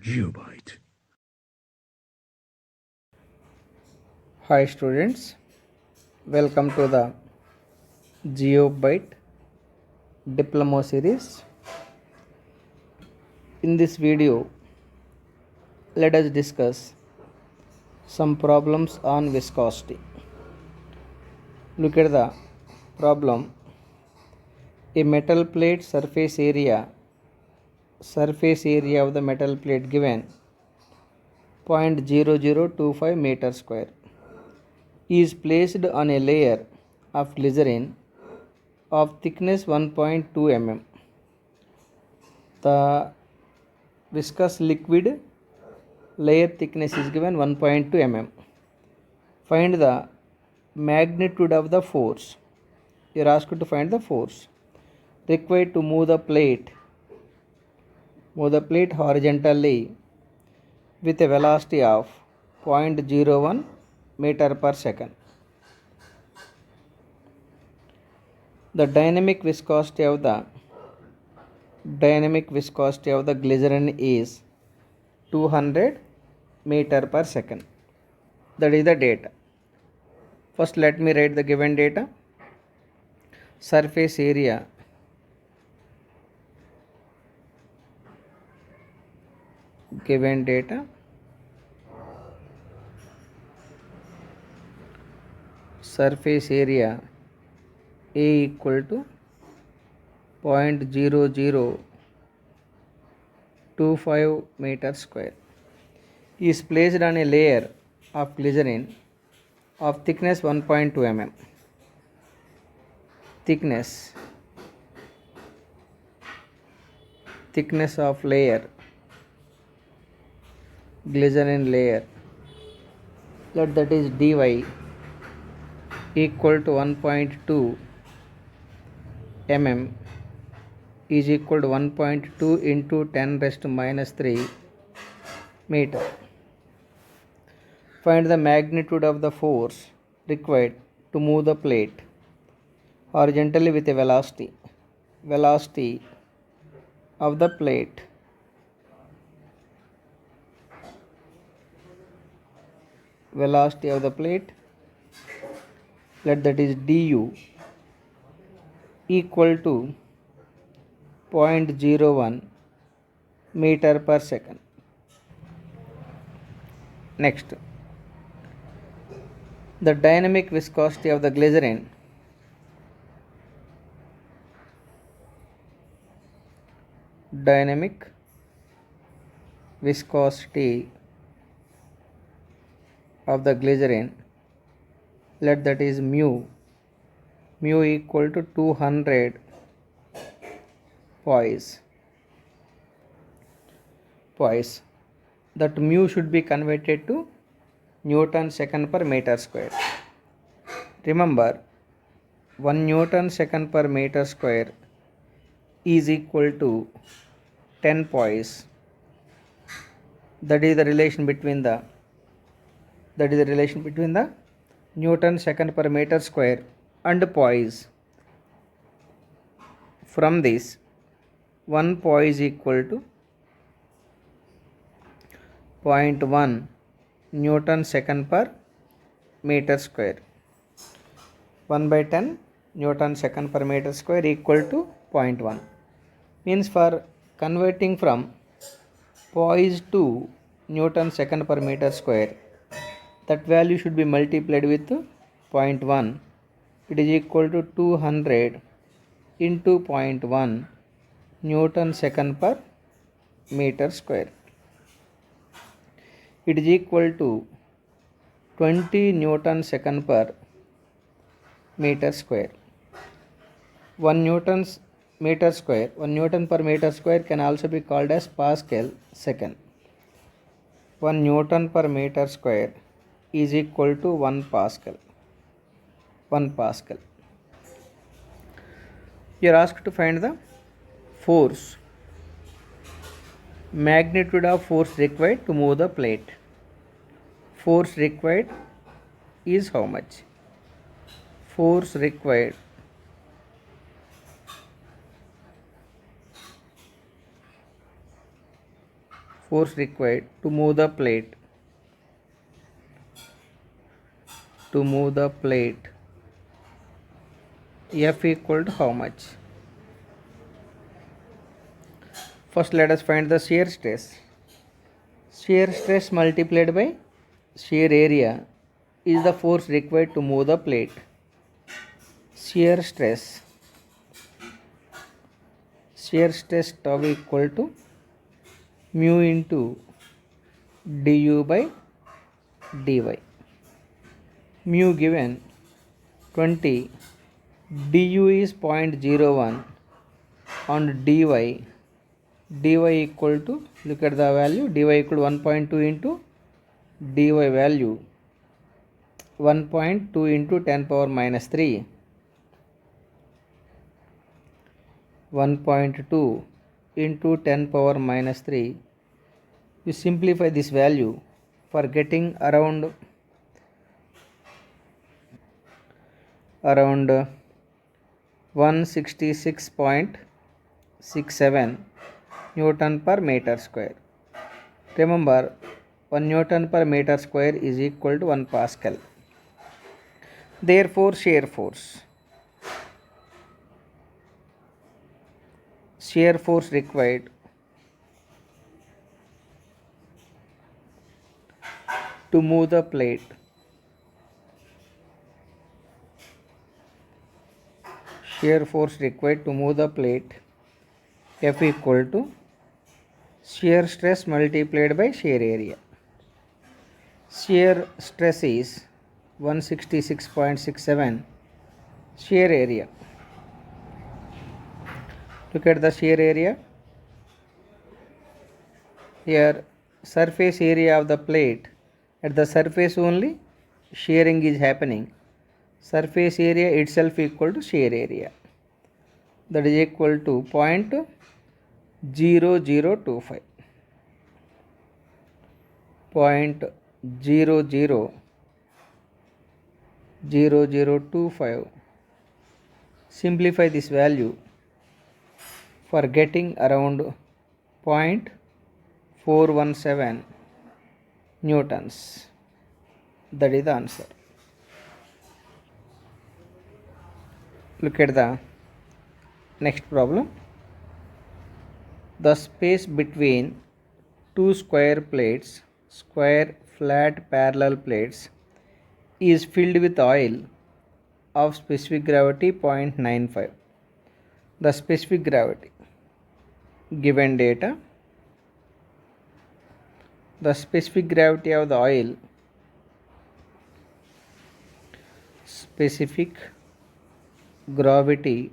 Geobyte. Hi students, welcome to the Geobyte Diploma series. In this video, let us discuss some problems on viscosity. Look at the problem. A metal plate surface area of the metal plate given 0.0025 meter square is placed on a layer of glycerin of thickness 1.2 mm. The viscous liquid layer thickness is given 1.2 mm. Find the magnitude of the force. You are asked to find the force required to move the plate horizontally with a velocity of 0.01 meter per second. The dynamic viscosity of the glycerin is 200 meter per second. That is the data. First let me write the given data. Surface area given data, surface area A equal to 0.0025 meter square is placed on a layer of glycerin of thickness 1.2 mm. Thickness of layer, glycerin layer, let that is dy equal to 1.2 mm is equal to 1.2 into 10 raised to minus 3 meter. Find the magnitude of the force required to move the plate horizontally with a velocity of the plate let that is du equal to 0.01 meter per second. Next, the dynamic viscosity of the glycerin let that is mu equal to 200 poise. That mu should be converted to Newton second per meter square. Remember, 1 Newton second per meter square is equal to 10 poise. That is the relation between the Newton second per meter square and poise. From this, 1 poise equal to 0.1 Newton second per meter square. 1 by 10 Newton second per meter square equal to 0.1. Means for converting from poise to Newton second per meter square, that value should be multiplied with 0.1. It is equal to 200 into 0.1 Newton second per meter square. It is equal to 20 Newton second per meter square. 1 Newton per meter square can also be called as Pascal second. 1 Newton per meter square is equal to 1 Pascal. You are asked to find the force, magnitude of force required to move the plate. Force required is how much? Force required force required to move the plate. To move the plate, F equal to how much? First let us find the shear stress. Shear stress multiplied by shear area is the force required to move the plate. Shear stress tau equal to mu into du by dy. Mu given 20, du is 0.01 and dy equal to, look at the value, dy equal to 1.2 into dy value 1.2 into 10 power minus 3, 1.2 into 10 power minus 3. You simplify this value for getting around 166.67 Newton per meter square. Remember, 1 Newton per meter square is equal to 1 Pascal. Therefore, shear force required to move the plate. Shear force required to move the plate, F equal to shear stress multiplied by shear area. Shear stress is 166.67. Shear area. Look at the shear area. Here, surface area of the plate, at the surface only shearing is happening. Surface area itself equal to shear area, that is equal to 0.0025. 0.0025. Simplify this value for getting around 0.417 newtons. That is the answer. Look at the next problem. The space between two square flat parallel plates is filled with oil of specific gravity 0.95. The specific gravity. Given data, the specific gravity of the oil, specific gravity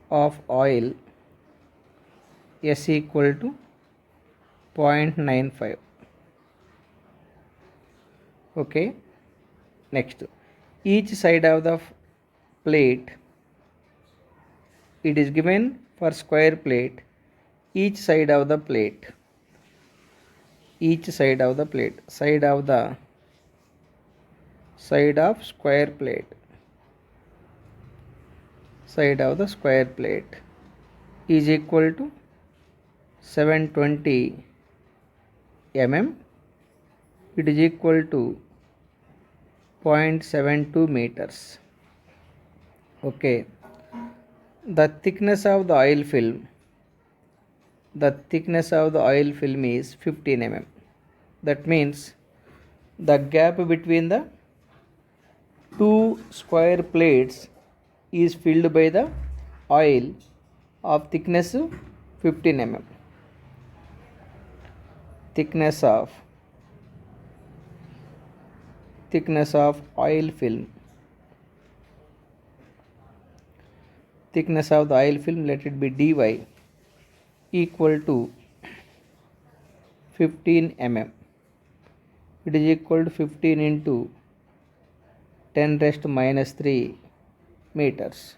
of oil, S equal to 0.95. Okay, next, each side of the plate, it is given for square plate, each side of the plate, side of square plate, is equal to 720 mm. It is equal to 0.72 meters. Okay, the thickness of the oil film is 15 mm. That means the gap between the two square plates is filled by the oil of thickness 15 mm. Thickness of oil film. Thickness of the oil film, let it be dy, equal to 15 mm. It is equal to 15 into 10 raised to minus 3 meters.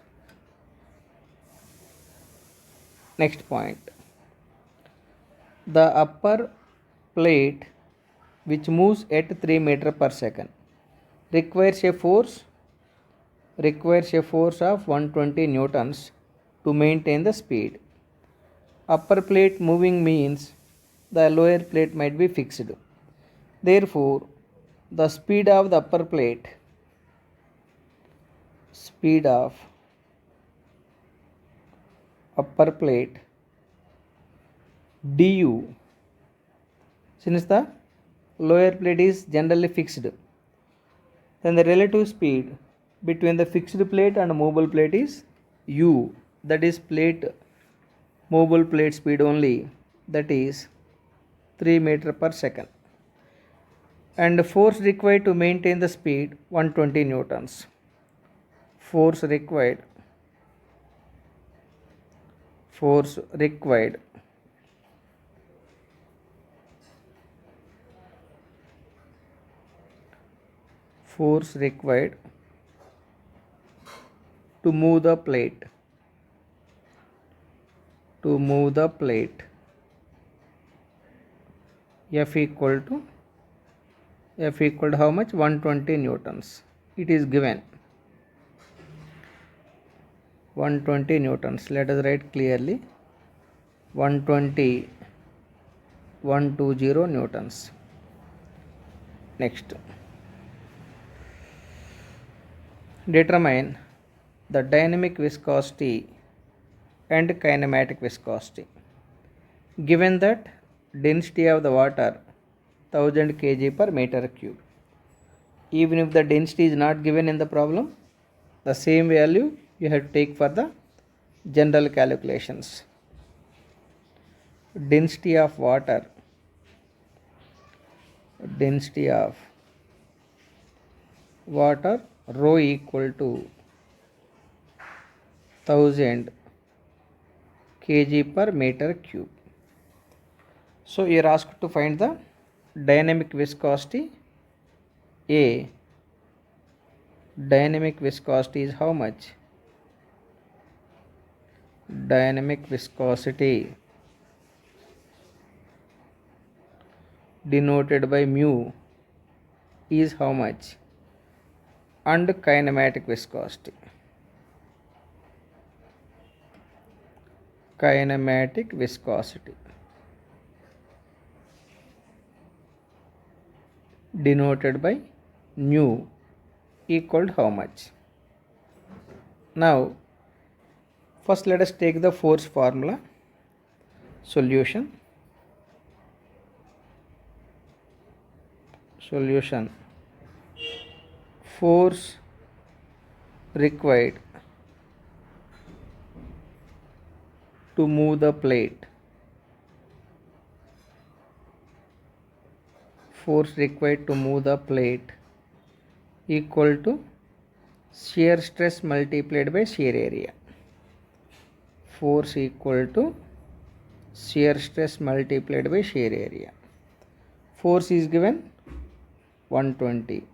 Next point, the upper plate which moves at 3 meters per second requires a force of 120 newtons to maintain the speed. Upper plate moving means the lower plate might be fixed. Therefore, the speed of the upper plate, du, since the lower plate is generally fixed, then the relative speed between the fixed plate and movable plate is u, that is movable plate speed only, that is 3 meter per second, and the force required to maintain the speed 120 newtons. Force required to move the plate F equal to how much? 120 newtons. It is given 120 newtons. Let us write clearly 120 newtons. Next, determine the dynamic viscosity and kinematic viscosity. Given that density of the water 1000 kg per meter cube. Even if the density is not given in the problem, the same value you have to take for the general calculations. Density of water rho equal to 1000 kg per meter cube. So you are asked to find the dynamic viscosity. Dynamic viscosity is how much? Dynamic viscosity denoted by mu is how much? And kinematic viscosity denoted by nu equal to how much? Now first let us take the force formula. Solution force required to move the plate equal to shear stress multiplied by shear area. Force equal to shear stress multiplied by shear area. Force is given 120.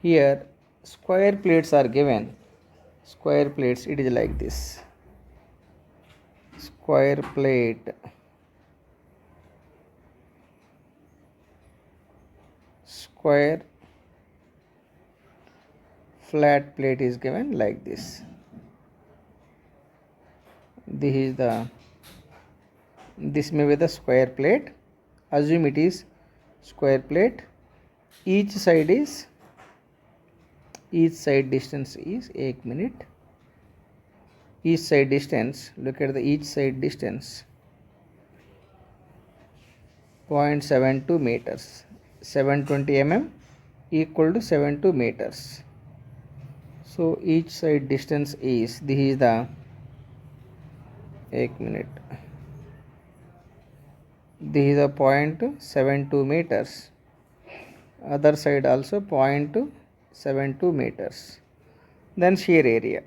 Here square plates are given. Square plates, it is like this. Square plate, square flat plate is given like this. This may be the square plate. Assume it is square plate. Each side distance is 1 minute. Each side distance, look at the each side distance 0.72 meters. 720 mm equal to 72 meters. So each side distance is, this is the 1 minute. This is a 0.72 meters. Other side also 0.72 meters. Then shear area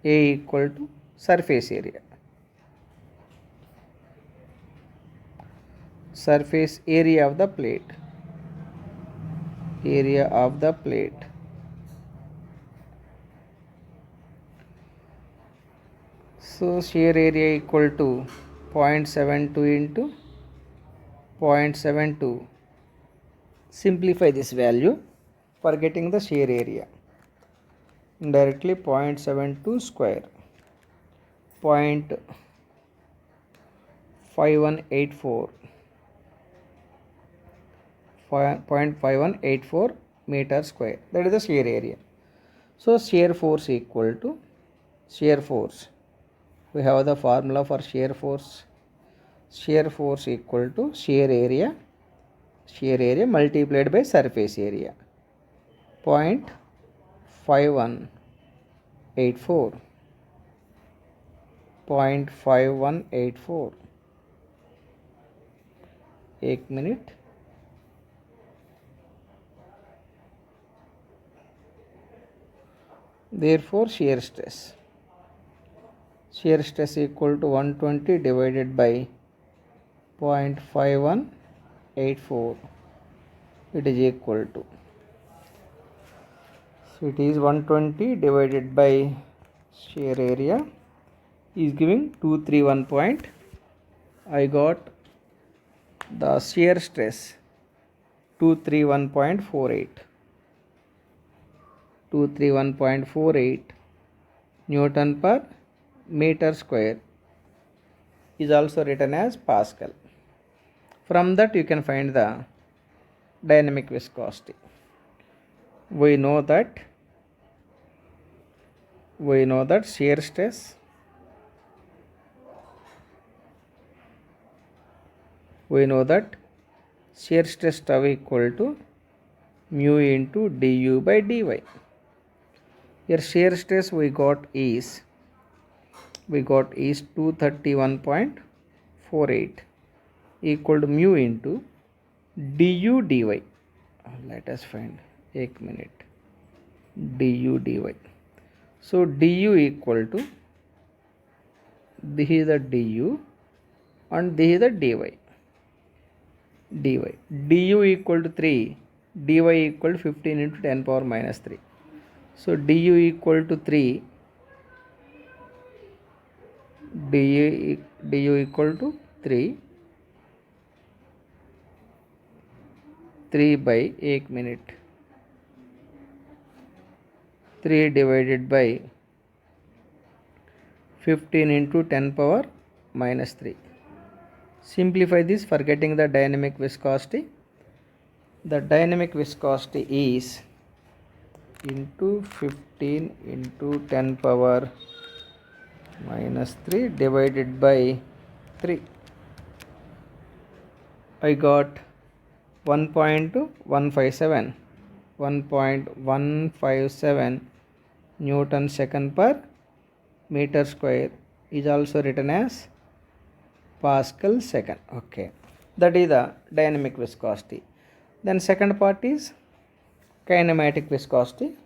A equal to surface area. Surface area of the plate. So shear area equal to 0.72 into 0.72. Simplify this value for getting the shear area. Directly 0.72 square. 0.5184 0.5184 meter square. That is the shear area. So shear force equal to shear force. We have the formula for shear force. Shear force equal to shear area multiplied by surface area. 0.5184 0.5184. एक minute. Therefore shear stress equal to 120 divided by 0.5184. It is equal to, so it is 120 divided by shear area is giving 231 point. I got the shear stress 231.48 Newton per meter square is also written as Pascal. From that you can find the dynamic viscosity. We know that shear stress tau equal to mu into du by dy. Here shear stress we got is 231.48 equal to mu into du dy. Let us find, एक minute, du dy. So du equal to, this is the du and this is the dy. Du equal to 3, dy equal to 15 into 10 power minus 3. So du equal to 3, du equal to 3 by 1 minute, 3 divided by 15 into 10 power minus 3. Simplify this for getting the dynamic viscosity. The dynamic viscosity is into 15 into 10 power minus 3 divided by 3. I got 1.157 Newton second per meter square is also written as Pascal second. Okay, that is the dynamic viscosity. Then second part is kinematic viscosity.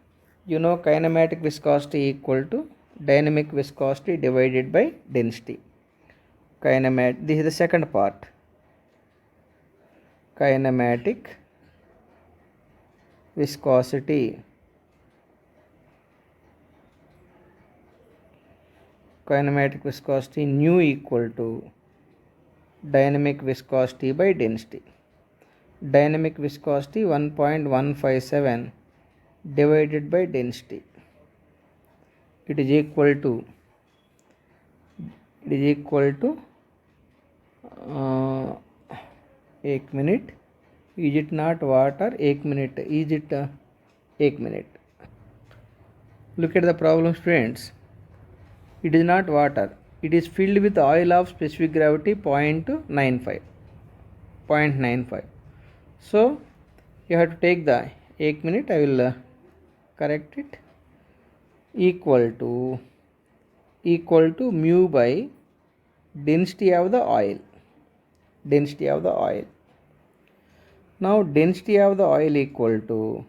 You know kinematic viscosity equal to dynamic viscosity divided by density. This is the second part. Kinematic viscosity nu equal to dynamic viscosity by density. Dynamic viscosity 1.157 divided by density. It is equal to एक minute. Is it not water? एक minute. Is it एक minute? Look at the problem, friends. It is not water. It is filled with oil of specific gravity 0.95. So you have to take the 1 minute. I will correct it. Equal to mu by density of the oil. Now density of the oil equal to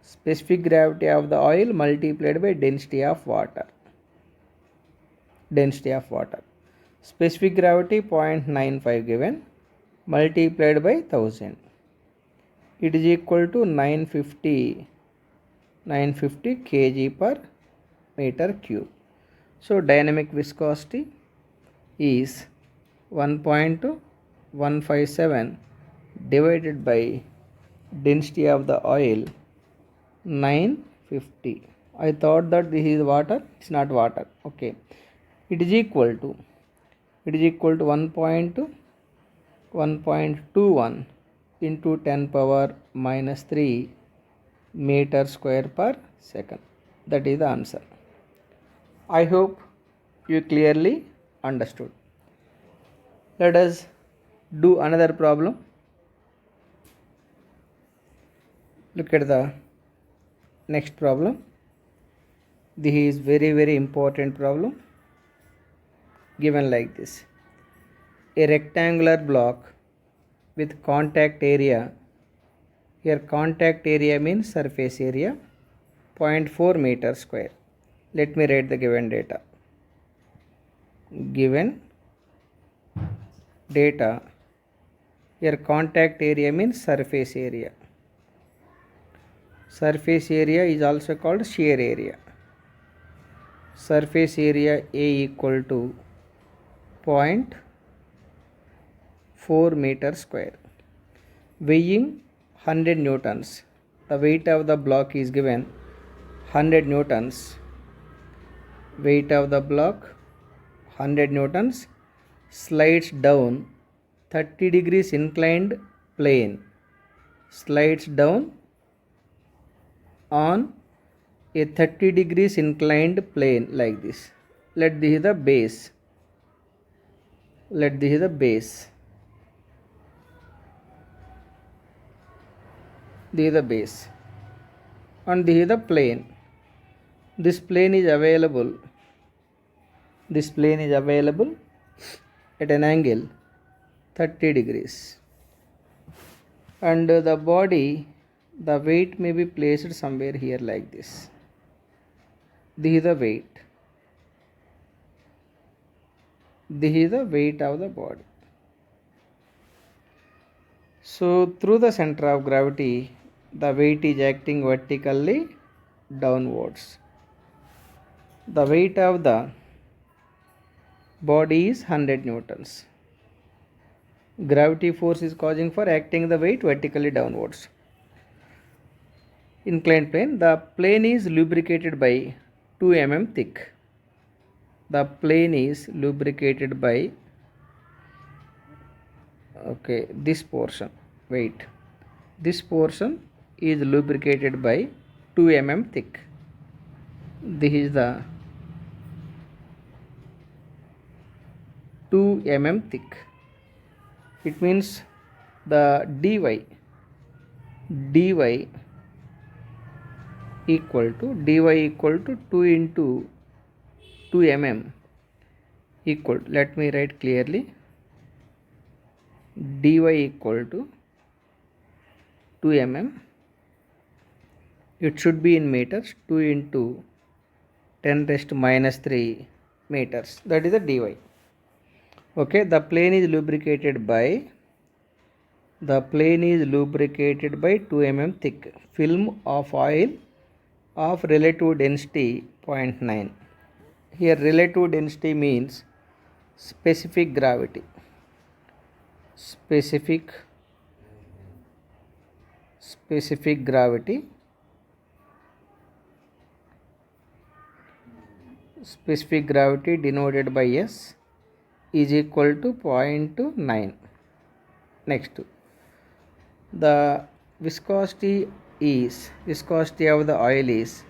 specific gravity of the oil multiplied by density of water. Specific gravity 0.95 given, multiplied by 1000. It is equal to 950 kg per meter cube. So dynamic viscosity is 1.157 divided by density of the oil 950. I thought that this is water. It's not water. Okay, it is equal to 1.21 into 10 power minus 3 meter square per second. That is the answer. I hope you clearly understood. Let us do another problem. Look at the next problem. This is very important problem. Given like this: a rectangular block with contact area, here contact area means surface area, 0.4 meter square. Let me write the given data. Given data, here contact area means surface area. Surface area is also called shear area. Surface area A equal to 0.4 meter square. Weighing 100 newtons. The weight of the block is given 100 newtons. Weight of the block 100 newtons. Slides down 30 degrees inclined plane. Slides down on a 30 degrees inclined plane like this. Let this is the base. Let this is the base. This is the base. And this is the plane. This plane is available. This plane is available at an angle 30 degrees. And the body, the weight may be placed somewhere here like this. This is the weight. This is the weight of the body. So through the center of gravity, the weight is acting vertically downwards. The weight of the body is 100 newtons. Gravity force is causing for acting the weight vertically downwards. Inclined plane. The plane is lubricated by 2 mm thick. The plane is lubricated by this portion. Wait. This portion is lubricated by 2 mm thick. This is the 2 mm thick. It means the dy equal to 2 into 2 mm equal, let me write clearly, dy equal to 2 mm. It should be in meters. 2 into 10 raised to minus 3 meters. That is the dy. Okay, the plane is lubricated by 2 mm thick film of oil of relative density 0.9. Here relative density means specific gravity. Specific gravity. Specific gravity denoted by S is equal to 0.9. Next, the viscosity of the oil is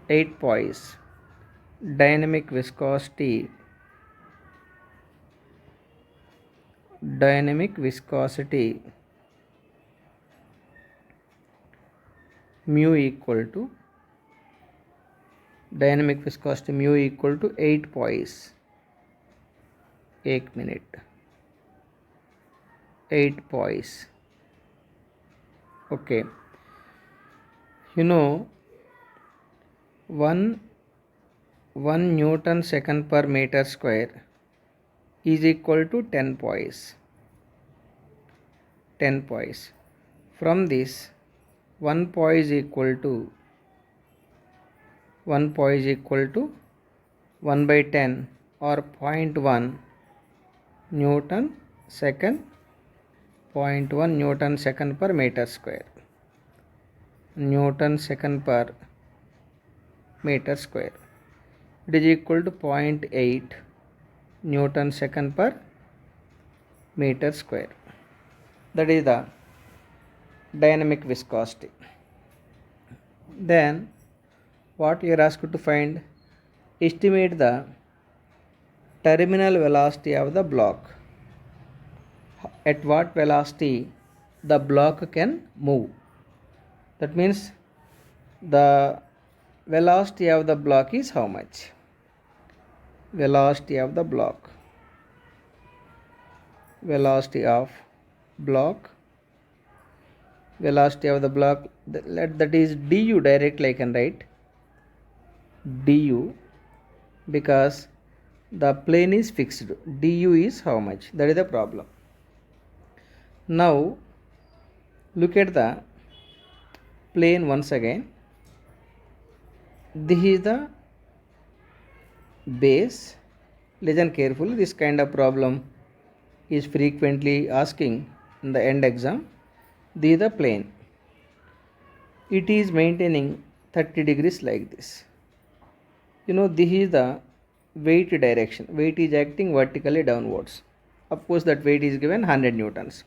8 poise. Dynamic viscosity mu equal to 8 poise. 1 minute. 8 poise. Okay. You know, 1 Newton second per meter square is equal to 10 poise. 10 poise. From this, 1 poise equal to 1 by 10 or 0.1 Newton second, 0.1 Newton second per meter square. Newton second per meter square. it is equal to 0.8 Newton second per meter square. That is the dynamic viscosity. Then what you are asked to find, estimate the terminal velocity of the block. At what velocity the block can move. That means the velocity of the block is how much? Velocity of the block. Velocity of block. Velocity of the block, that is du directly I can write. Du, because the plane is fixed. Du is how much? That is the problem. Now look at the plane once again. This is the base. Listen carefully, this kind of problem is frequently asking in the end exam. This is the plane. It is maintaining 30 degrees like this. This is the weight direction. Weight is acting vertically downwards. Of course, that weight is given 100 newtons.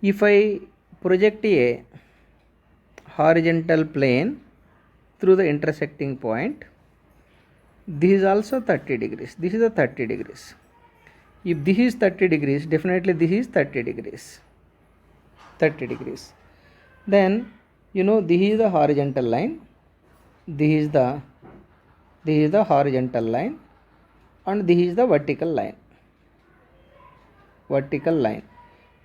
If I project a horizontal plane through the intersecting point, this is also 30 degrees. This is the 30 degrees. If this is 30 degrees, definitely this is 30 degrees. 30 degrees. Then this is the horizontal line. This is the horizontal line, and this is the vertical line. Vertical line.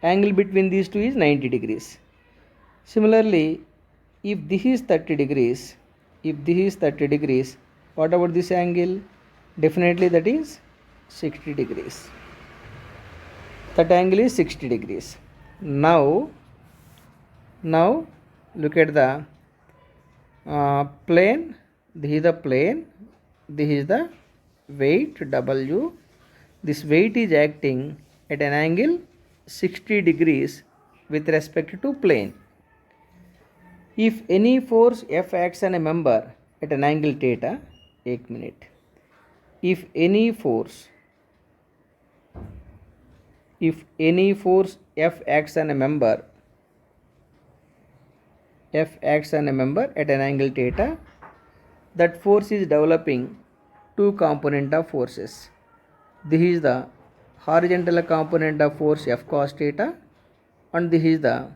Angle between these two is 90 degrees. Similarly, if this is 30 degrees, what about this angle? Definitely that is 60 degrees. That angle is 60 degrees. Now look at the plane. This is the plane. This is the weight W. This weight is acting at an angle 60 degrees with respect to plane. If any force F acts on a member at an angle theta, if any force F acts on a member at an angle theta, that force is developing two component of forces. This is the horizontal component of force F cos theta, and this is the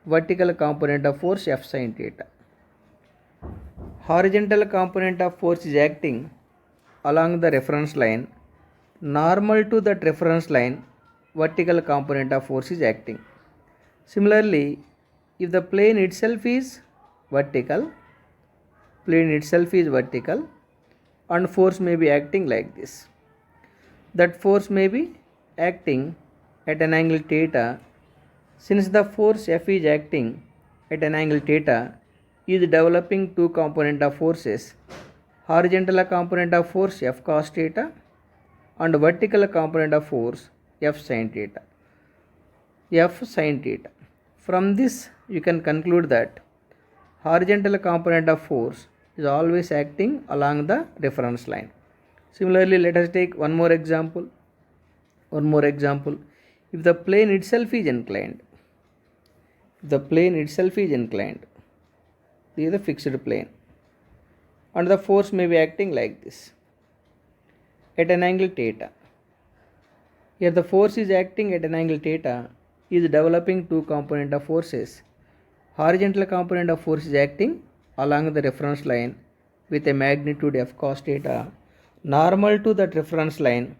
vertical component of force F sin theta. Horizontal component of force is acting along the reference line. Normal to that reference line, vertical component of force is acting. Similarly, if the plane itself is vertical, and force may be acting like this. That force may be acting at an angle theta. Since the force F is acting at an angle theta, is developing two component of forces, horizontal component of force F cos theta and vertical component of force F sin theta. From this you can conclude that horizontal component of force is always acting along the reference line. Similarly, let us take one more example. If the plane itself is inclined, this is the fixed plane, and the force may be acting like this at an angle theta. Here the force is acting at an angle theta, is developing two component of forces. Horizontal component of force is acting along the reference line with a magnitude F cos theta. Normal to that reference line,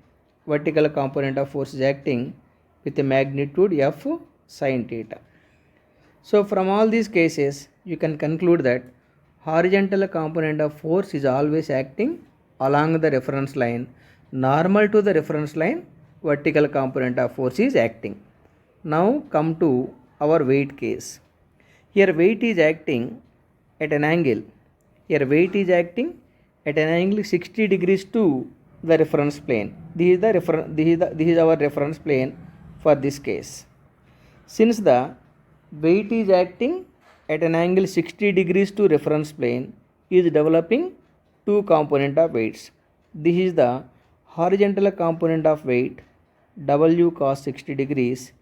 vertical component of force is acting with a magnitude F sin theta. So from all these cases, you can conclude that horizontal component of force is always acting along the reference line. Normal to the reference line, vertical component of force is acting. Now come to our weight case. Here weight is acting at an angle. 60 degrees to the reference plane. This is our reference plane for this case. Since the weight is acting at an angle 60 degrees to reference plane, is developing two component of weights. This is the horizontal component of weight W cos 60 degrees,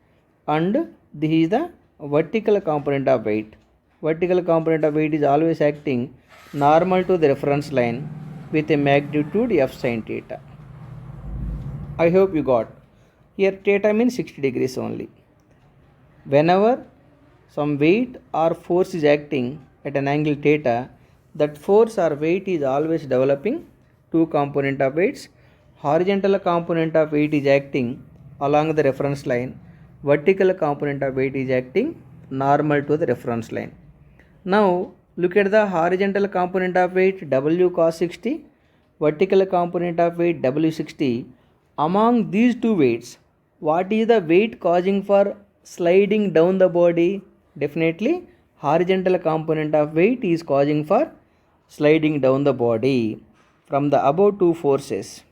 and this is the vertical component of weight. Vertical component of weight is always acting normal to the reference line with a magnitude f sin theta. I hope you got. Here theta means 60 degrees only. Whenever some weight or force is acting at an angle theta, that force or weight is always developing two component of weights. Horizontal component of weight is acting along the reference line. Vertical component of weight is acting normal to the reference line. Now look at the horizontal component of weight W cos 60, vertical component of weight W60. Among these two weights, what is the weight causing for sliding down the body? Definitely horizontal component of weight is causing for sliding down the body from the above two forces,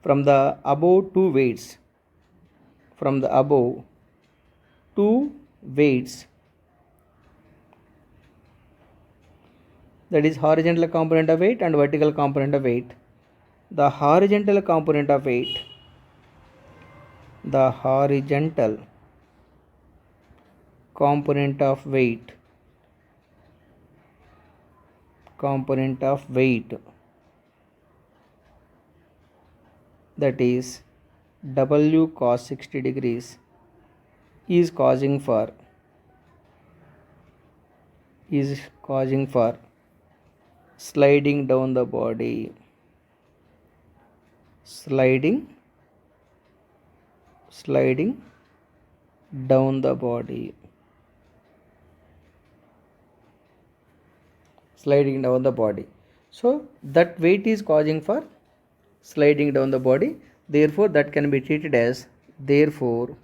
from the above two weights, from the above two weights, that is horizontal component of weight and vertical component of weight. The horizontal component of weight, the horizontal component of weight, that is W cos 60 degrees is causing for sliding down the body, sliding down the body, sliding down the body. So that weight is causing for sliding down the body, therefore that can be treated as, therefore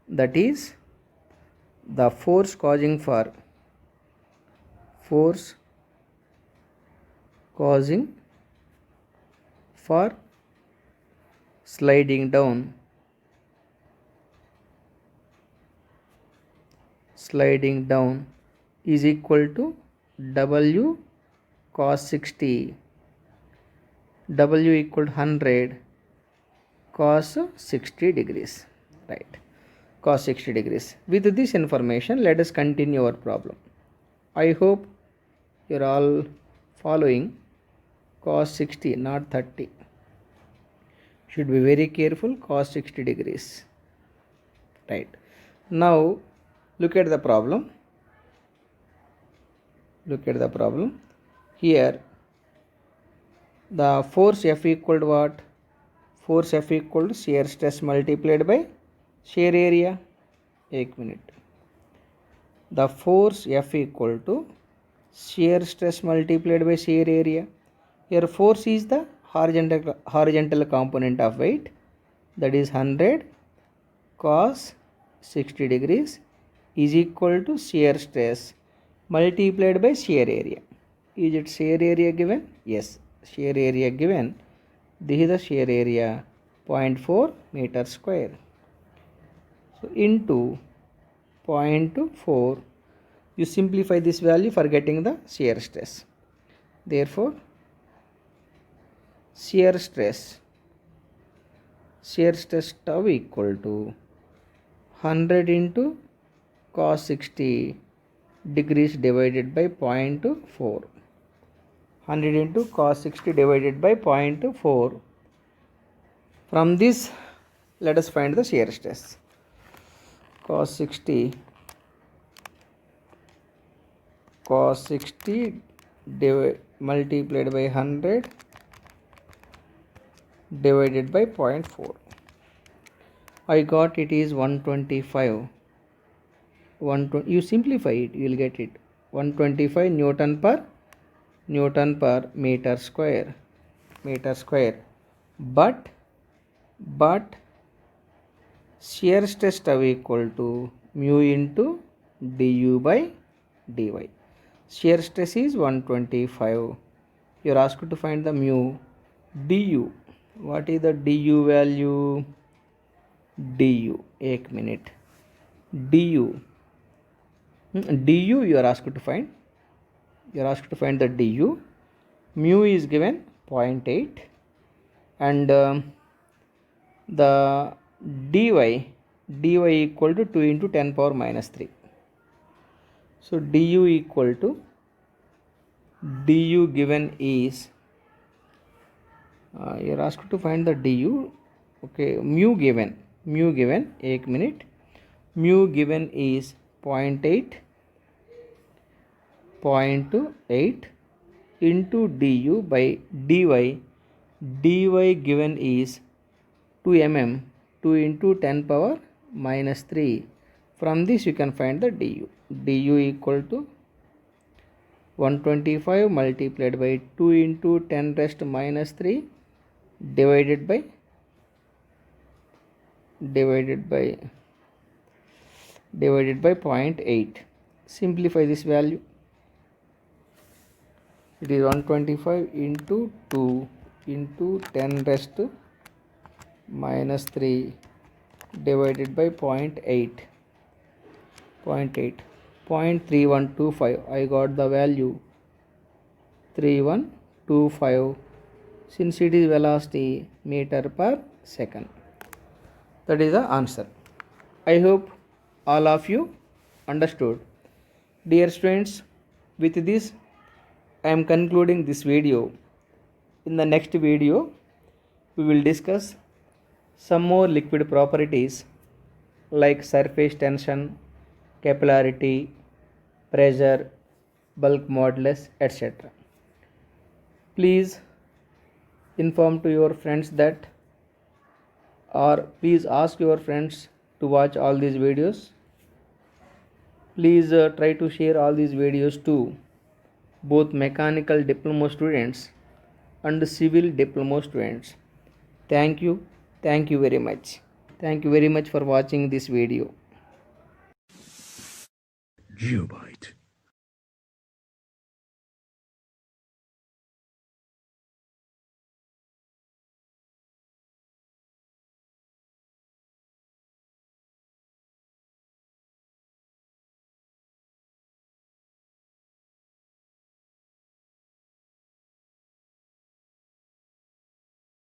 that is the force causing for sliding down is equal to W cos 60, W equal to 100 cos 60 degrees, right, cos 60 degrees. With this information, let us continue our problem. I hope you are all following. Cos 60, not 30. Should be very careful. Cos 60 degrees, right. Now look at the problem. Here the force F equal to what? Force F equal to shear stress multiplied by shear area. 1 minute. The force F equal to shear stress multiplied by shear area. Here force is the horizontal component of weight, that is 100 cos 60 degrees is equal to shear stress multiplied by shear area. Is it shear area given? Yes, shear area given. This is the shear area, 0.4 meter square. So into 0.4, you simplify this value for getting the shear stress. Therefore shear stress tau equal to 100 into cos 60 degrees divided by 0.4. 100 into cos 60 divided by 0.4. From this, let us find the shear stress. Cos 60 multiplied by 100 divided by 0.4. I got it is 125. You simplify it, you will get it. 125 Newton per meter square. But shear stress tau equal to mu into du by dy. Shear stress is 125. You are asked to find the mu. Du. What is the du value? Du. 1 minute. Du you are asked to find. You are asked to find the du. mu is given 0.8 and the dy equal to 2 into 10 power minus 3. So du equal to du given is you're asked to find the du. Okay, mu given 1 minute, mu given is 0.8 into du by dy given is 2 mm, 2 into 10 power minus 3. From this you can find the du equal to 125 multiplied by 2 into 10 raised to minus 3 divided by 0.8. Simplify this value. It is 125 into 2 into 10 raised to minus 3 divided by 0.8. 0.3125. I got the value 3125 since it is velocity meter per second. That is the answer. I hope all of you understood. Dear students, with this I am concluding this video. In the next video we will discuss some more liquid properties like surface tension, capillarity, pressure, bulk modulus, etc. Please inform to your friends that, or please ask your friends to watch all these videos. Please try to share all these videos to both mechanical diploma students and civil diploma students. Thank you very much. Thank you very much for watching this video. Geobyte.